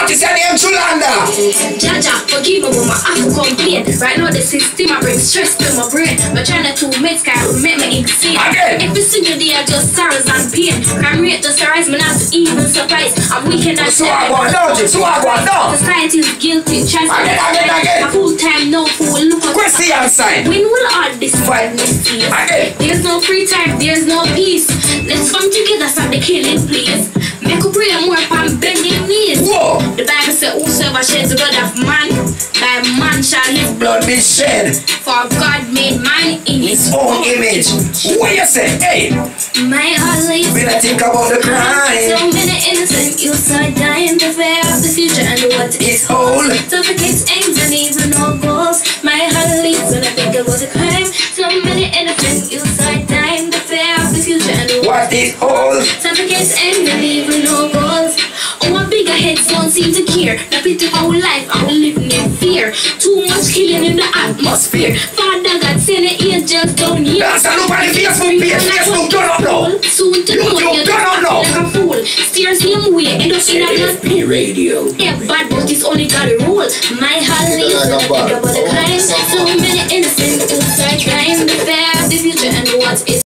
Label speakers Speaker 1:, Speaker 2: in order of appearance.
Speaker 1: What is your name, Chulanda?
Speaker 2: Jaja, forgive me, but my apple complain. Right now the system I bring stress to my brain. But trying to make sky make me insane.
Speaker 1: Again.
Speaker 2: Every single day I just sorrows and pain. Crime rate just rise, me not even surprised. I'm weekend at
Speaker 1: So I want down, so I want down.
Speaker 2: Society is guilty.
Speaker 1: Again.
Speaker 2: A full time no fool. Look at
Speaker 1: Question sign.
Speaker 2: when will all this madness cease?
Speaker 1: Again.
Speaker 2: There's no free time, there's no peace. Let's come together, stop the killing, please. Make a prayer more upon bending knees.
Speaker 1: Whoa.
Speaker 2: The Bible says, whosoever sheds the blood of man, by man shall his
Speaker 1: Blood be shed.
Speaker 2: For God made man in his
Speaker 1: Own image. What you say? Hey.
Speaker 2: My heart lays.
Speaker 1: When I think about the crime.
Speaker 2: So many innocent youths are dying, the fear of the future and what is
Speaker 1: whole.
Speaker 2: suffocates aims and even no goals. My heart leaves when I think about the crime. So many innocent youths are dying, the fear of the future and
Speaker 1: What is whole?
Speaker 2: suffocates aims and even no goals. Our bigger heads don't seem to care. The pity of our life, our living in fear. Too much killing in the atmosphere. Father God send the angels down here.
Speaker 1: That's a look on the Facebook page. Facebook, turn up now.
Speaker 2: Soon to know
Speaker 1: YouTube, turn up now.
Speaker 2: like a fool. Steer same way, end up in a
Speaker 1: AFP Radio.
Speaker 2: yeah, bad but it's only got a rule. My heart leaves when I think about the crime. So many innocent who start dying, the fear of the future and what is